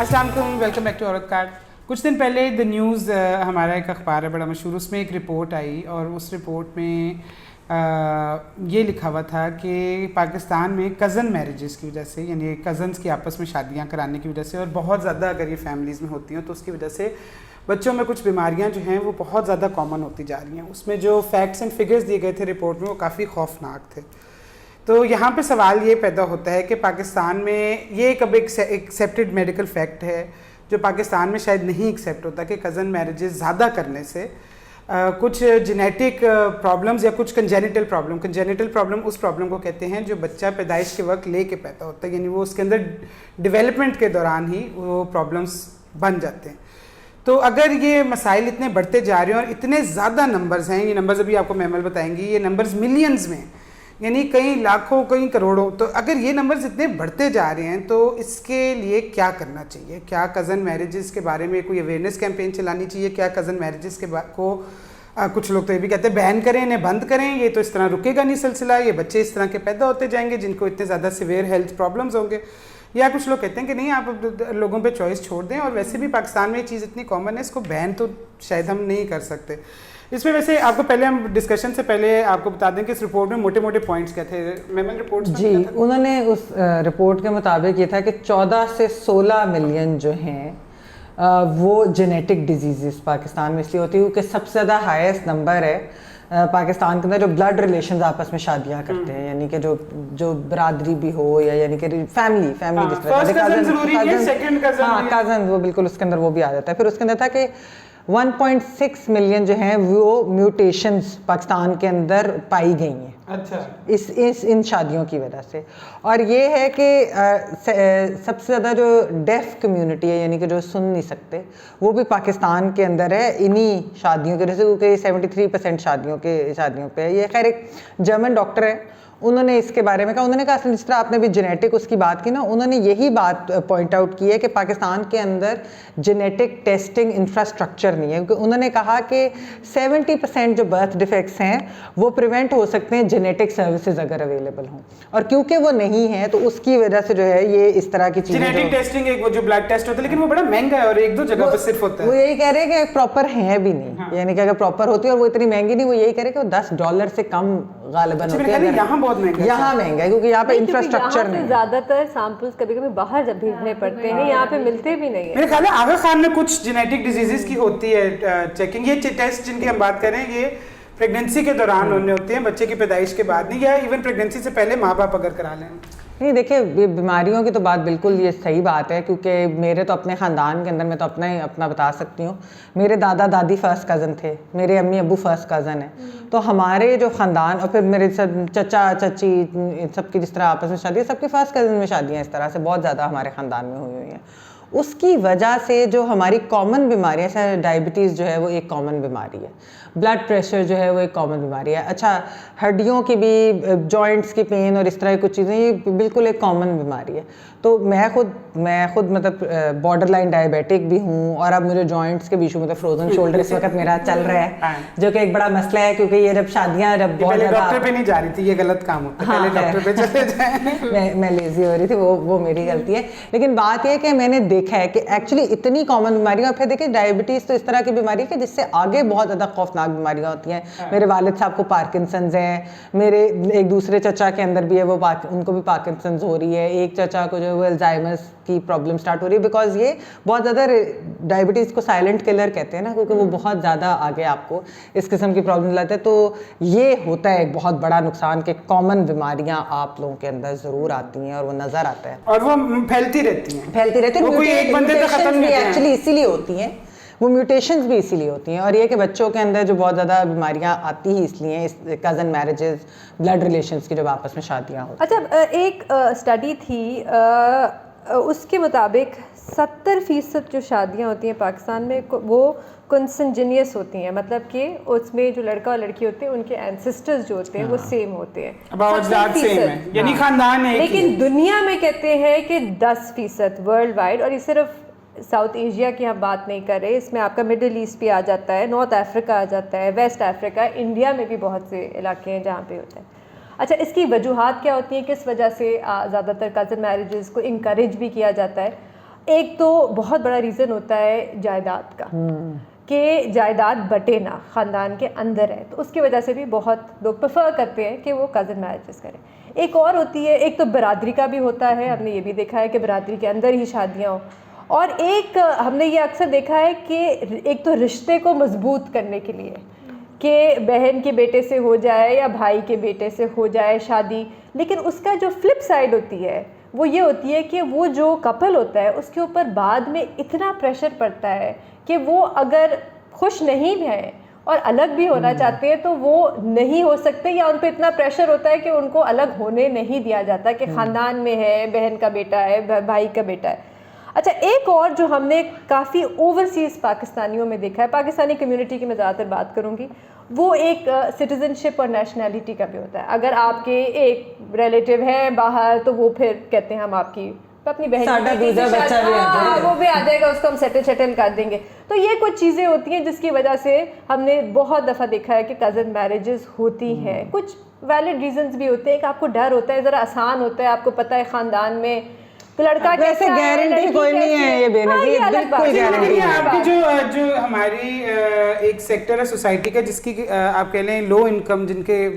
अस्सलाम वालेकुम, welcome back to औरत कार्ड। कुछ दिन पहले द न्यूज़ हमारा एक अखबार है बड़ा मशहूर, उसमें एक रिपोर्ट आई और उस रिपोर्ट में ये लिखा हुआ था कि पाकिस्तान में कज़न मैरिजेस की वजह से, यानी कज़न्स की आपस में शादियां कराने की वजह से, और बहुत ज़्यादा अगर ये फैमिलीज़ में होती हैं तो उसकी वजह से बच्चों में कुछ बीमारियां जो हैं वो बहुत ज़्यादा कॉमन होती जा रही हैं। उसमें जो फैक्ट्स एंड फिगर्स दिए गए थे रिपोर्ट में वो काफ़ी खौफनाक थे। तो यहाँ पे सवाल ये पैदा होता है कि पाकिस्तान में ये एक अब एक्सेप्टेड मेडिकल फैक्ट है जो पाकिस्तान में शायद नहीं एक्सेप्ट होता कि कज़न मैरिजेस ज़्यादा करने से कुछ जेनेटिक प्रॉब्लम्स या कुछ कंजेनिटल प्रॉब्लम उस प्रॉब्लम को कहते हैं जो बच्चा पैदाइश के वक्त लेके पैदा होता है, यानी वो उसके अंदर डेवलपमेंट के दौरान ही वो प्रॉब्लम्स बन जाते हैं। तो अगर ये मसाइल इतने बढ़ते जा रहे हैं और इतने ज़्यादा नंबर्स हैं, ये नंबर्स अभी आपको मैमल बताएंगी, ये नंबर्स मिलियंस में, यानी कई लाखों कई करोड़ों, तो अगर ये नंबर्स इतने बढ़ते जा रहे हैं तो इसके लिए क्या करना चाहिए? क्या कज़न मैरिजेस के बारे में कोई अवेयरनेस कैंपेन चलानी चाहिए? क्या कज़न मैरिजेस के कुछ लोग तो ये भी कहते हैं बैन करें, इन्हें बंद करें, ये तो इस तरह रुकेगा नहीं सिलसिला, ये बच्चे इस तरह के पैदा होते जाएंगे जिनको इतने ज़्यादा सिवियर हेल्थ प्रॉब्लम्स होंगे। या कुछ लोग कहते हैं कि नहीं, आप लोगों पे चॉइस छोड़ दें, और वैसे भी पाकिस्तान में ये चीज़ इतनी कॉमन है, इसको बैन तो शायद हम नहीं कर सकते। इसमें वैसे आपको पहले हम डिस्कशन से पहले आपको बता दें कि इस रिपोर्ट में मोटे मोटे पॉइंट्स क्या थे। मेमन रिपोर्ट जी, उन्होंने उस रिपोर्ट के मुताबिक ये था कि 14 से 16 मिलियन जो हैं वो जेनेटिक डिजीज़ पाकिस्तान में इसलिए होती है क्योंकि सबसे ज़्यादा हाईएस्ट नंबर है पाकिस्तान के अंदर जो ब्लड रिलेशंस आपस में शादियां करते हैं, यानी कि जो बरादरी भी हो या यानी कि फैमिली जिस तरह कज़न वो बिल्कुल उसके अंदर वो भी आ जाता है। फिर उसके अंदर था कि 1.6 मिलियन जो हैं वो म्यूटेशंस पाकिस्तान के अंदर पाई गई हैं। अच्छा। इन शादियों की वजह से। और ये है कि सबसे ज़्यादा जो डेफ कम्युनिटी है, यानी कि जो सुन नहीं सकते, वो भी पाकिस्तान के अंदर है इन्हीं शादियों की वजह से, क्योंकि 73% शादियों पे है। ये खैर एक जर्मन डॉक्टर है, उन्होंने इसके बारे में कहा, उन्होंने कहा जिस तरह आपने भी जेनेटिक उसकी बात की ना, उन्होंने यही बात पॉइंट आउट की है कि पाकिस्तान के अंदर जेनेटिक टेस्टिंग इंफ्रास्ट्रक्चर नहीं है, क्योंकि उन्होंने कहा कि 70% जो बर्थ डिफेक्ट्स हैं वो प्रिवेंट हो सकते हैं जेनेटिक सर्विसेज अगर अवेलेबल हों, और क्योंकि वो नहीं है तो उसकी वजह से जो है ये इस तरह की चीज़ें। जेनेटिक टेस्टिंग एक वो जो ब्लड टेस्ट होता है, लेकिन वो बड़ा महंगा है और एक दो जगह पर सिर्फ होता है। वो यही कह रहे हैं कि प्रॉपर है भी नहीं। हाँ। यानी कि अगर प्रॉपर होती है और वो इतनी महंगी नहीं, वो यही कह रहे हैं कि $10 से कम गालिबन होती है। यहाँ महंगा है क्योंकि यहाँ पे इंफ्रास्ट्रक्चर नहीं। ज्यादातर सैंपल्स कभी-कभी बाहर जब भेजने पड़ते हैं, यहाँ पे मिलते भी नहीं है। मेरे ख्याल है आगा खान में कुछ जेनेटिक डिजीजेस की होती है चेकिंग। ये टेस्ट जिनकी हम बात कर रहे हैं ये प्रेगनेंसी के दौरान होने होते हैं, बच्चे की पैदाइश के बाद नहीं, या इवन प्रेगनेंसी से पहले माँ बाप अगर करा लें। नहीं, देखिए बीमारियों की तो बात बिल्कुल ये सही बात है, क्योंकि मेरे तो अपने ख़ानदान के अंदर मैं तो अपना बता सकती हूँ, मेरे दादा दादी फर्स्ट कज़न थे, मेरे अम्मी अब्बू फर्स्ट कज़न है, तो हमारे जो ख़ानदान, और फिर मेरे चचा चाची सबकी जिस तरह आपस में शादी है, सबकी फर्स्ट कज़न में शादियाँ इस तरह से बहुत ज़्यादा हमारे ख़ानदान में हुई हैं। उसकी वजह से जो हमारी कॉमन बीमारियाँ, जैसे डायबिटीज़ जो है वो एक कॉमन बीमारी है, ब्लड प्रेशर जो है वो एक कॉमन बीमारी है, अच्छा हड्डियों की भी, जॉइंट्स की पेन और इस तरह की कुछ चीज़ें, ये बिल्कुल एक कॉमन बीमारी है। तो मैं खुद मतलब बॉर्डर लाइन डायबिटिक भी हूँ, और अब मुझे जॉइंट्स के भी इशू, मतलब फ्रोजन शोल्डर इस वक्त मेरा चल रहा है, जो कि एक बड़ा मसला है, क्योंकि ये जब शादियाँ जब बहुत ज़्यादा डॉक्टर पे नहीं जा रही थी, ये गलत काम होता है, पहले डॉक्टर पे चले जाएं। मैं लेजी हो रही थी, वो मेरी गलती है। लेकिन बात यह कि मैंने देखा है कि एक्चुअली इतनी कॉमन बीमारी, और फिर देखिए डायबिटीज़ तो इस तरह की बीमारी है कि जिससे आगे बहुत ज़्यादा खौफनाक बीमारियाँ होती हैं। मेरे वालिद साहब को पार्किंसंस है, मेरे एक दूसरे चचा के अंदर भी है, वो उनको भी पार्किंसंस हो रही है, एक चचा को जो है वो अल्जाइमर्स की प्रॉब्लम स्टार्ट हो रही है, बिकॉज ये बहुत ज़्यादा डायबिटीज़ को साइलेंट किलर कहते हैं ना, क्योंकि वो बहुत ज़्यादा आगे आपको इस किस्म की प्रॉब्लम लाते हैं। तो ये होता है एक बहुत बड़ा नुकसान कि कॉमन बीमारियां आप लोगों के अंदर ज़रूर आती हैं और वो नज़र आता है, और वो फैलती रहती हैं। एक्चुअली इसीलिए होती हैं वो म्यूटेशंस भी इसीलिए होती हैं, और ये कि बच्चों के अंदर जो बहुत ज़्यादा बीमारियां आती ही इसलिए हैं, इस कज़न मैरिजेस, ब्लड रिलेशंस की जब आपस में शादियां होती। अच्छा, एक स्टडी थी उसके मुताबिक 70% जो शादियां होती हैं पाकिस्तान में वो कंसेंजिनियस होती हैं, मतलब कि उसमें जो लड़का और लड़की होते हैं उनके एंसेस्टर्स जो होते हैं वो सेम होते हैं, यानी खानदान है। लेकिन दुनिया में कहते हैं कि 10% वर्ल्ड वाइड, और ये सिर्फ साउथ एशिया की हम बात नहीं कर रहे, इसमें आपका मिडिल ईस्ट भी आ जाता है, नॉर्थ अफ्रीका आ जाता है, वेस्ट अफ्रीका, इंडिया में भी बहुत से इलाके हैं जहाँ पे होता है। अच्छा, इसकी वजूहात क्या होती हैं, किस वजह से ज़्यादातर कज़न मैरिजेस को इनकरेज भी किया जाता है? एक तो बहुत बड़ा रीज़न होता है जायदाद का, कि जायदाद बटे ना, ख़ानदान के अंदर है, तो उसकी वजह से भी बहुत लोग प्रेफर करते हैं कि वो कज़न मैरिजेस करें। एक और होती है, एक तो बरादरी का भी होता है, हमने ये भी देखा है कि बरादरी के अंदर ही शादियाँ हो, और एक हमने ये अक्सर देखा है कि एक तो रिश्ते को मजबूत करने के लिए कि बहन के बेटे से हो जाए या भाई के बेटे से हो जाए शादी, लेकिन उसका जो फ्लिप साइड होती है वो ये होती है कि वो जो कपल होता है उसके ऊपर बाद में इतना प्रेशर पड़ता है कि वो अगर खुश नहीं है और अलग भी होना चाहते हैं तो वो नहीं हो सकते, या उन पर इतना प्रेशर होता है कि उनको अलग होने नहीं दिया जाता कि ख़ानदान में है, बहन का बेटा है, भाई का बेटा है। अच्छा, एक और जो हमने काफ़ी ओवरसीज़ पाकिस्तानियों में देखा है, पाकिस्तानी कम्युनिटी की मैं ज़्यादातर बात करूँगी, वो एक सिटीज़नशिप और नेशनैलिटी का भी होता है। अगर आपके एक रिलेटिव है बाहर तो वो फिर कहते हैं हम आपकी अपनी बहन वो भी आ जाएगा, उसको हम सेटल कर देंगे। तो ये कुछ चीज़ें होती हैं जिसकी वजह से हमने बहुत दफ़ा देखा है कि कज़न मैरिजेस होती हैं। कुछ वैलिड रीजंस भी होते हैं कि आपको डर होता है, ज़रा आसान होता है, आपको पता है ख़ानदान में लड़का कैसे, गारंटी कोई नहीं है ये बेनज़ीर, बिल्कुल गारंटी है। आपकी जो हमारी एक सेक्टर है सोसाइटी का जिसकी आप कह लें लो इनकम, जिनके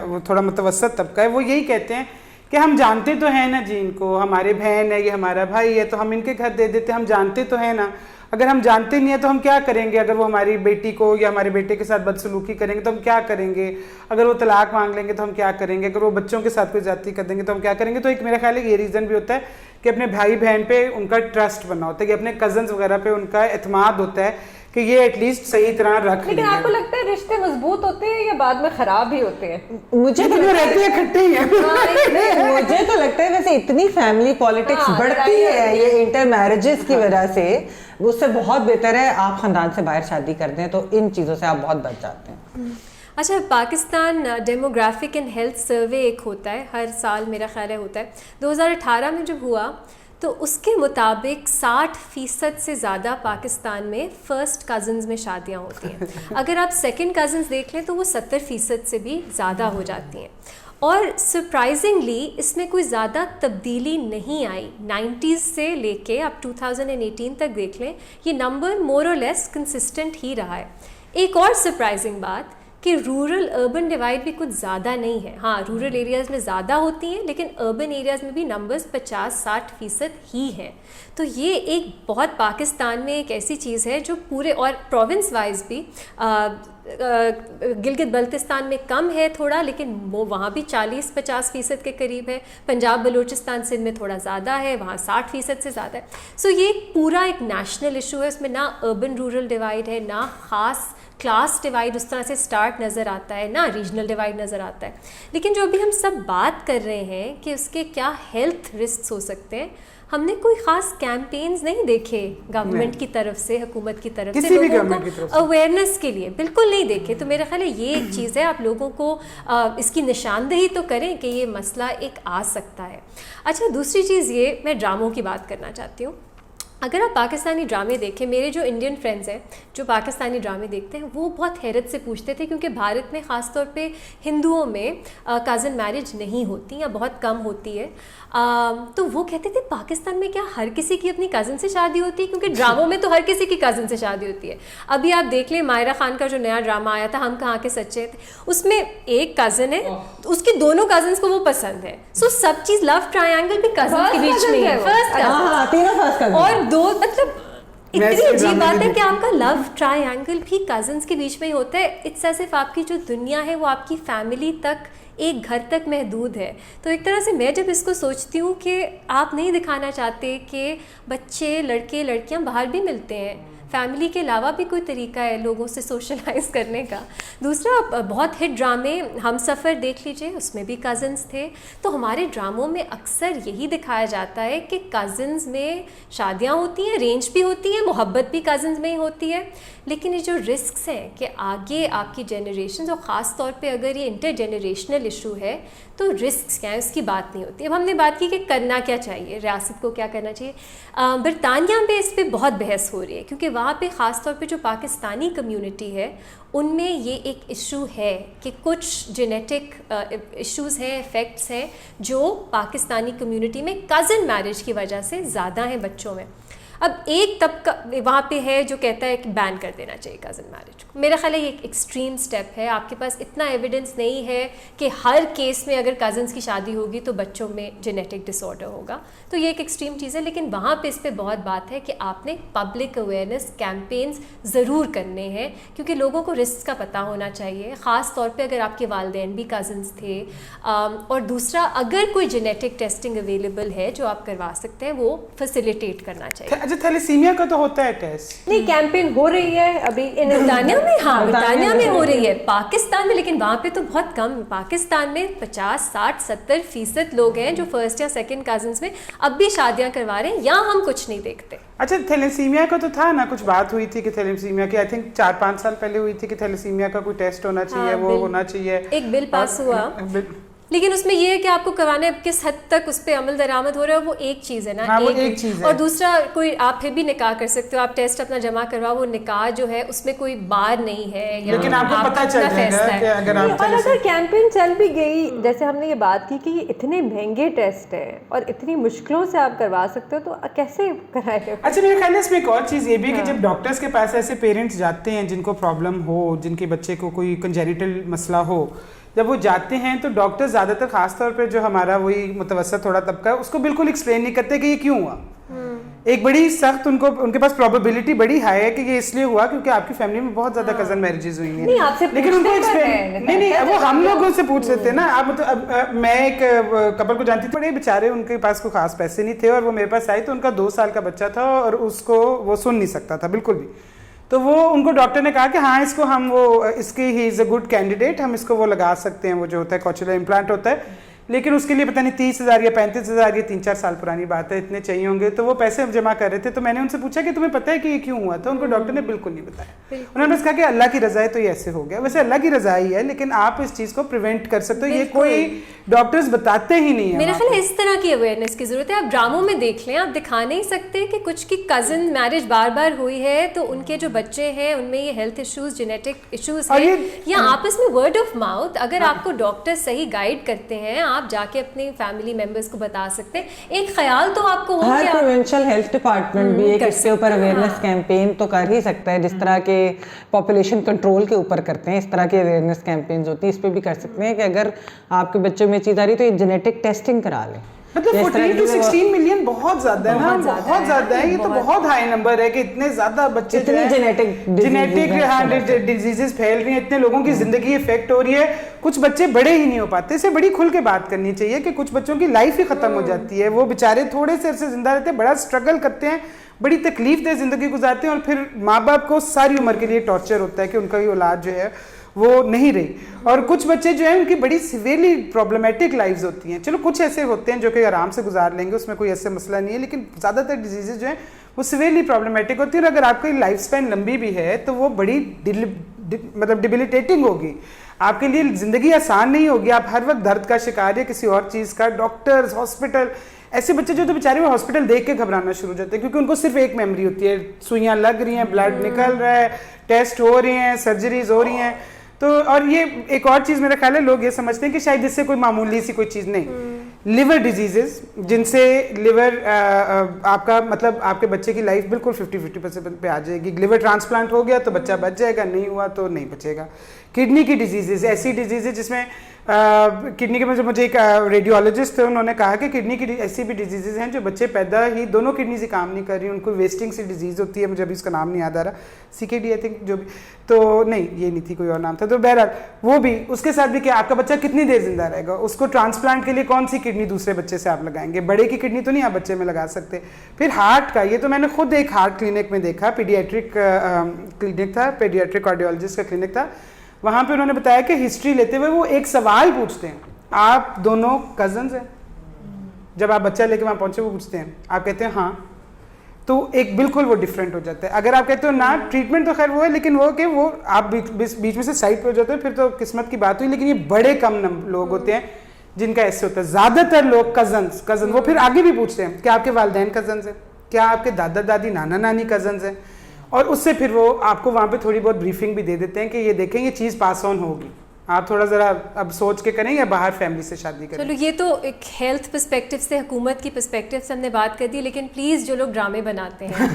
वो थोड़ा मुतवसत तबका है, वो यही कहते हैं कि हम जानते तो हैं ना जी इनको, हमारे बहन है, ये हमारा भाई है, तो हम इनके घर दे देते, हम जानते तो हैं ना। अगर हम जानते नहीं है तो हम क्या करेंगे? अगर वो हमारी बेटी को या हमारे बेटे के साथ बदसलूकी करेंगे तो हम क्या करेंगे? अगर वो तलाक मांग लेंगे तो हम क्या करेंगे? अगर वो बच्चों के साथ कोई ज्यादती कर देंगे तो हम क्या करेंगे? तो एक मेरा ख्याल है ये रीज़न भी होता है कि अपने भाई बहन पे उनका ट्रस्ट बना होता है, कि अपने कजन्स वगैरह पे उनका एतमाद होता है कि ये एटलीस्ट सही तरह रख। लेकिन आपको लगता है रिश्ते मजबूत होते हैं या बाद में खराब भी होते हैं? मुझे तो रहते हैं खट्टे ही हैं। मुझे तो लगता है वैसे इतनी फैमिली पॉलिटिक्स बढ़ती है ये इंटर मैरिजेस की वजह से, उससे बहुत बेहतर है आप खानदान से बाहर शादी कर दें, तो इन चीज़ों से आप बहुत बच जाते हैं। अच्छा, Pakistan demographic and health survey एक होता है हर साल, मेरा ख्याल है होता है, 2018 में जब हुआ तो उसके मुताबिक 60% से ज़्यादा पाकिस्तान में फ़र्स्ट कज़न्स में शादियां होती हैं। अगर आप सेकंड कज़न्स देख लें तो वो 70% से भी ज़्यादा हो जाती हैं। और सरप्राइजिंगली इसमें कोई ज़्यादा तब्दीली नहीं आई, 90s से लेके अब 2018 तक देख लें, ये नंबर मोर और लेस कंसिस्टेंट ही रहा है। एक और सरप्राइजिंग बात कि रूरल अर्बन डिवाइड भी कुछ ज़्यादा नहीं है। हाँ, रूरल एरियाज़ में ज़्यादा होती हैं, लेकिन अर्बन एरियाज़ में भी नंबर्स 50-60% ही हैं। तो ये एक बहुत पाकिस्तान में एक ऐसी चीज़ है जो पूरे, और प्रोविंस वाइज भी गिलगित बल्तिस्तान में कम है थोड़ा, लेकिन वो वहाँ भी 40-50% के करीब है। पंजाब बलूचिस्तान सिंध में थोड़ा ज़्यादा है, वहाँ 60% से ज़्यादा है। सो ये पूरा एक नेशनल इशू है, उसमें ना अर्बन रूरल डिवाइड है, ना ख़ास क्लास डिवाइड उस तरह से स्टार्ट नज़र आता है, ना रीजनल डिवाइड नज़र आता है। लेकिन जो अभी हम सब बात कर रहे हैं कि उसके क्या हेल्थ रिस्क हो सकते हैं, हमने कोई ख़ास कैंपेन्स नहीं देखे गवर्नमेंट की तरफ से, हुकूमत की तरफ से लोगों को अवेयरनेस के लिए, बिल्कुल नहीं देखे। तो मेरा ख्याल है ये एक चीज़ है, आप लोगों को इसकी निशानदेही तो करें कि ये मसला एक आ सकता है। अच्छा, दूसरी चीज़ ये, मैं ड्रामों की बात करना चाहती हूँ। अगर आप पाकिस्तानी ड्रामे देखें, मेरे जो इंडियन फ्रेंड्स हैं जो पाकिस्तानी ड्रामे देखते हैं वो बहुत हैरत से पूछते थे, क्योंकि भारत में ख़ास तौर पे हिंदुओं में कज़न मैरिज नहीं होती या बहुत कम होती है। तो वो कहते थे पाकिस्तान में क्या हर किसी की अपनी कज़न से शादी होती है? क्योंकि ड्रामों में तो हर किसी की कज़न से शादी होती है। अभी आप देख लें मायरा खान का जो नया ड्रामा आया था हम कहाँ के सच्चे थे, उसमें एक कज़न है, उसकी दोनों कज़न्स को वो पसंद है। सो सब चीज़ लव ट्रायंगल भी कज़न के बीच में है, फर्स्ट और दो, मतलब इतनी अजीब बात है कि आपका लव ट्रायंगल भी कज़न्स के बीच में ही होता है। इट्स एज़ इफ आपकी जो दुनिया है वो आपकी फैमिली तक, एक घर तक महदूद है। तो एक तरह से मैं जब इसको सोचती हूँ कि आप नहीं दिखाना चाहते कि बच्चे, लड़के लड़कियाँ बाहर भी मिलते हैं, फैमिली के अलावा भी कोई तरीका है लोगों से सोशलाइज करने का। दूसरा, बहुत हिट ड्रामे हम सफ़र देख लीजिए, उसमें भी कज़न्स थे। तो हमारे ड्रामों में अक्सर यही दिखाया जाता है कि कज़न्स में शादियां होती हैं, रेंज भी होती है, मोहब्बत भी कज़न्स में ही होती है। लेकिन ये जो रिस्क्स हैं कि आगे आपकी जनरेशन, और ख़ास तौर पे अगर ये इंटर जनरेशनल इशू है तो रिस्क्स क्या है उसकी बात नहीं होती। अब हमने बात की कि करना क्या चाहिए, रियासत को क्या करना चाहिए। बरतानिया में इस पर बहुत बहस हो रही है, क्योंकि वहाँ पे ख़ास तौर पे जो पाकिस्तानी कम्युनिटी है उनमें ये एक इशू है कि कुछ जेनेटिक इश्यूज़ हैं, इफ़ेक्ट्स हैं जो पाकिस्तानी कम्युनिटी में कज़न मैरिज की वजह से ज़्यादा हैं बच्चों में। अब एक तबका वहाँ पे है जो कहता है कि बैन कर देना चाहिए कज़न मैरिज को। मेरा ख्याल है ये एक एक्सट्रीम स्टेप है। आपके पास इतना एविडेंस नहीं है कि हर केस में अगर कज़न्स की शादी होगी तो बच्चों में जेनेटिक डिसऑर्डर होगा, तो ये एक एक्सट्रीम चीज़ है। लेकिन वहाँ पे इस पर बहुत बात है कि आपने पब्लिक अवेयरनेस कैंपेन्स ज़रूर करने हैं, क्योंकि लोगों को रिस्क का पता होना चाहिए, ख़ास तौर पे अगर आपके वालिदैन भी कज़न्स थे। और दूसरा, अगर कोई जेनेटिक टेस्टिंग अवेलेबल है जो आप करवा सकते हैं, वो फैसिलिटेट करना चाहिए। अच्छा, थैलेसीमिया का तो होता है टेस्ट? नहीं, कैंपेन हो रही है अभी ब्रिटानिया में। हाँ, ब्रिटानिया में हो रही है, पाकिस्तान में लेकिन वहाँ पे तो बहुत कम। पाकिस्तान में 50, 60, 70% लोग हैं जो फर्स्ट या सेकंड कजन्स में अब भी शादियाँ करवा रहे हैं। यहाँ हम कुछ नहीं देखते। अच्छा, थैलेसीमिया का तो था ना, कुछ बात हुई थी कि थैलेसीमिया की, आई थिंक 4-5 साल पहले हुई थी कि थैलेसीमिया का कोई टेस्ट होना चाहिए। हाँ, वो होना चाहिए, एक बिल पास हुआ, लेकिन उसमें ये है कि आपको करवाने किस हद तक उस पर अमल दरामद हो रहा है, वो एक चीज़ है ना। हाँ, एक चीज़ है। और दूसरा, कोई आप फिर भी निकाह कर सकते हो, आप टेस्ट अपना जमा करवाओ, वो निकाह जो है उसमें कोई बार नहीं है, लेकिन आपको पता चल जाएगा कि अगर आप और अगर कैंपेन चल भी गई, जैसे हमने ये बात की कि ये इतने महंगे टेस्ट है और इतनी मुश्किलों से आप करवा सकते हो, तो कैसे कराएंगे? अच्छा, मेरे ख्याल में इसमें एक और चीज़ ये भी है कि जब डॉक्टर्स के पास ऐसे पेरेंट्स जाते हैं जिनको प्रॉब्लम हो, जिनके बच्चे को कोई कंजेनिटल मसला हो, जब वो जाते हैं तो डॉक्टर ज़्यादातर खासतौर पे जो हमारा वही मुतवसत थोड़ा तबका है, उसको बिल्कुल एक्सप्लेन नहीं करते कि ये क्यों हुआ। एक बड़ी सख्त उनके पास प्रोबेबिलिटी बड़ी हाई है कि ये इसलिए हुआ क्योंकि आपकी फैमिली में बहुत ज़्यादा कज़न मैरिजेस हुई हैं। लेकिन उनको एक्सप्लेन नहीं, वो हम लोगों से पूछ लेते हैं ना। आप मतलब मैं एक कपल को जानती थी, बड़े बेचारे, उनके पास कोई खास पैसे नहीं थे और वो मेरे पास आए तो उनका 2 साल का बच्चा था और उसको वो सुन नहीं सकता था बिल्कुल भी। तो वो उनको डॉक्टर ने कहा कि हाँ, इसको हम इसकी he is a good candidate, हम इसको वो लगा सकते हैं, वो जो होता है कॉचुलर इम्प्लांट होता है, लेकिन उसके लिए पता नहीं 30,000 या 35,000, ये 3-4 साल पुरानी बात है, इतने चाहिए होंगे। तो वो पैसे जमा कर रहे थे। तो मैंने उनसे पूछा कि तुम्हें पता है कि ये क्यों हुआ? तो उनको डॉक्टर ने बिल्कुल नहीं बताया। उन्होंने बस कहा कि अल्लाह की रज़ा है तो ये ऐसे हो गया। वैसे अल्लाह की रज़ा ही है, लेकिन आप इस चीज़ को प्रिवेंट कर सकते हो, ये कोई डॉक्टर्स बताते ही नहीं है। मेरा ख्याल है इस तरह की अवेयरनेस की जरूरत है। आप ड्रामों में देख लें, आप दिखा नहीं सकते कि कुछ की कज़न मैरिज बार बार हुई है तो उनके जो बच्चे हैं उनमें ये हेल्थ इश्यूज, जेनेटिक इश्यूज है, या आपस में वर्ड ऑफ माउथ, अगर आपको डॉक्टर सही गाइड करते हैं, आप जाके अपने फैमिली मेंबर्स को बता सकते हैं। एक ख्याल तो आपको हो, हर प्रोविंशियल हेल्थ डिपार्टमेंट भी एक इसके ऊपर अवेयरनेस कैंपेन तो कर ही सकता है, जिस तरह के पॉपुलेशन कंट्रोल के ऊपर करते हैं, इस तरह की अवेयरनेस कैंपेन्स होती है, इस पे भी कर सकते हैं कि अगर आपके बच्चे में चीज़ आ रही तो ये जेनेटिक टेस्टिंग करा लें। मतलब 14 to 16 मिलियन बहुत ज्यादा है ना, बहुत ज्यादा है। ये तो बहुत हाई नंबर है कि इतने ज्यादा बच्चे जेनेटिक डिजीजेस फैल रही हैं, इतने लोगों की जिंदगी इफेक्ट हो रही है। कुछ बच्चे बड़े ही नहीं हो पाते। इसे बड़ी खुल के बात करनी चाहिए कि कुछ बच्चों की लाइफ ही खत्म हो जाती है। वो बेचारे थोड़े से अरसे जिंदा रहते हैं, बड़ा स्ट्रगल करते हैं, बड़ी तकलीफ दे जिंदगी गुजारते हैं और फिर माँ बाप को सारी उम्र के लिए टॉर्चर होता है कि उनका औलाद जो है वो नहीं रही। और कुछ बच्चे जो हैं उनकी बड़ी सिवियरली प्रॉब्लमेटिक लाइफ्स होती हैं। चलो कुछ ऐसे होते हैं जो कि आराम से गुजार लेंगे, उसमें कोई ऐसा मसला नहीं है, लेकिन ज़्यादातर डिजीजेज जो हैं वो सिवियरली प्रॉब्लमेटिक होती है। और अगर आपकी लाइफ स्पैन लंबी भी है तो वो बड़ी मतलब डिबिलिटेटिंग होगी, आपके लिए ज़िंदगी आसान नहीं होगी। आप हर वक्त दर्द का शिकार है, किसी और चीज़ का, डॉक्टर्स, हॉस्पिटल। ऐसे बच्चे जो तो बेचारे वो हॉस्पिटल देख के घबराना शुरू हो जाते हैं क्योंकि उनको सिर्फ एक मेमोरी होती है, सुइयाँ लग रही हैं, ब्लड निकल रहा है, टेस्ट हो रहे हैं, सर्जरीज हो रही हैं। तो और ये एक और चीज़ मेरा ख्याल है, लोग ये समझते हैं कि शायद इससे कोई मामूली सी कोई चीज़ नहीं। लिवर डिजीजेस जिनसे लिवर आपका मतलब आपके बच्चे की लाइफ बिल्कुल 50% पे आ जाएगी। लिवर ट्रांसप्लांट हो गया तो बच्चा बच जाएगा, नहीं हुआ तो नहीं बचेगा। किडनी की डिजीजेस, ऐसी डिजीजेस जिसमें किडनी के में मुझे एक रेडियोलॉजिस्ट थे, उन्होंने कहा कि किडनी की ऐसी भी डिजीजेज हैं जो बच्चे पैदा ही दोनों किडनी से काम नहीं कर रही, उनको वेस्टिंग सी डिजीज़ होती है, मुझे अभी उसका नाम नहीं याद आ रहा, CKD आई थिंक, जो भी, तो नहीं ये नहीं थी, कोई और नाम था। तो बहरहाल वो भी, उसके साथ भी क्या आपका बच्चा कितनी देर जिंदा रहेगा, उसको ट्रांसप्लांट के लिए कौन सी किडनी दूसरे बच्चे से आप लगाएंगे, बड़े की किडनी तो नहीं आप बच्चे में लगा सकते। फिर हार्ट का, ये तो मैंने खुद एक हार्ट क्लिनिक में देखा, पीडियाट्रिक क्लिनिक था, पीडियाट्रिक कार्डियोलॉजिस्ट का क्लिनिक था। वहाँ पे उन्होंने बताया कि हिस्ट्री लेते हुए वो एक सवाल पूछते हैं, आप दोनों कजन्स हैं? जब आप बच्चा लेके वहाँ पहुँचे वो पूछते हैं, आप कहते हैं हाँ, तो एक बिल्कुल वो डिफरेंट हो जाता है। अगर आप कहते हो ना, ट्रीटमेंट तो खैर वो है, लेकिन वो कि वो आप बीच में से साइड पर हो जाते हो, फिर तो किस्मत की बात हुई। लेकिन ये बड़े कम लोग होते हैं जिनका ऐसे होता है। ज़्यादातर लोग कजन वो फिर आगे भी पूछते हैं, क्या आपके वालिदैन कजन्स हैं, क्या आपके दादा दादी नाना नानी कजन्स हैं, और उससे फिर वो आपको वहाँ पे थोड़ी बहुत ब्रीफिंग भी दे देते हैं कि ये देखें ये चीज़ पास ऑन होगी, आप थोड़ा ज़रा अब सोच के करें या बाहर फैमिली से शादी करें। चलो ये तो एक हेल्थ पर्सपेक्टिव से, हुकूमत की पर्सपेक्टिव से हमने बात कर दी, लेकिन प्लीज़ जो लोग ड्रामे बनाते हैं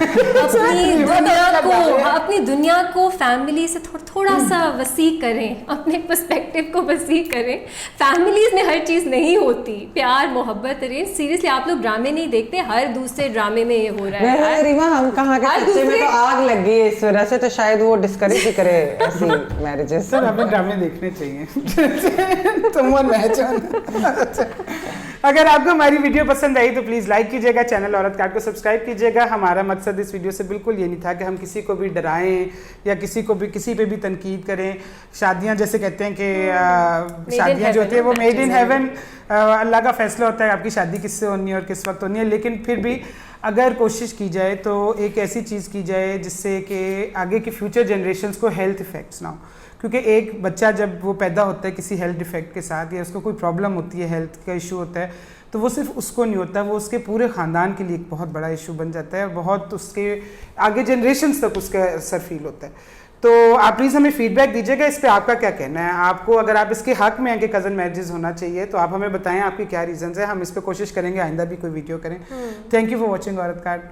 अपनी दुनिया को फैमिली से थोड़ा सा वसी करें, अपने पर्सपेक्टिव को वसी करें। फैमिलीज में हर चीज़ नहीं होती, प्यार मोहब्बत अरेंज। सीरियसली आप लोग ड्रामे नहीं देखते, हर दूसरे ड्रामे में ये हो रहा है। रीमा हम कहाँ के सच्चे में तो आग लग गई है इस वजह से, तो शायद वो डिस्करेज ही करे ऐसी मैरिजेस। सर हमें ड्रामे देखने चाहिए तुम और मैं। अगर आपको हमारी वीडियो पसंद आई तो प्लीज़ लाइक कीजिएगा, चैनल औरत कार्ड को सब्सक्राइब कीजिएगा। हमारा मकसद इस वीडियो से बिल्कुल ये नहीं था कि हम किसी को भी डराएं या किसी पे भी तनकीद करें। शादियां जैसे कहते हैं कि शादियां जो होती है वो मेड इन हेवन, अल्लाह का फैसला होता है आपकी शादी किससे होनी है और किस वक्त होनी है। लेकिन फिर भी अगर कोशिश की जाए तो एक ऐसी चीज़ की जाए जिससे कि आगे की फ्यूचर जनरेशन्स को हेल्थ इफ़ेक्ट्स ना हो। क्योंकि एक बच्चा जब वो पैदा होता है किसी हेल्थ डिफेक्ट के साथ या उसको कोई प्रॉब्लम होती है, हेल्थ का इशू होता है, तो वो सिर्फ उसको नहीं होता, वो उसके पूरे ख़ानदान के लिए एक बहुत बड़ा इशू बन जाता है, बहुत उसके आगे जनरेशन्स तक उसका असर फील होता है। तो आप प्लीज़ हमें फीडबैक दीजिएगा इस पर, आपका क्या कहना है। आपको अगर आप इसके हक में हैं कि कज़न मैरिजेस होना चाहिए तो आप हमें बताएं आपकी क्या रीज़न्स है। हम इस पर कोशिश करेंगे आइंदा भी कोई वीडियो करें। थैंक यू फॉर वॉचिंग औरत कार्ड।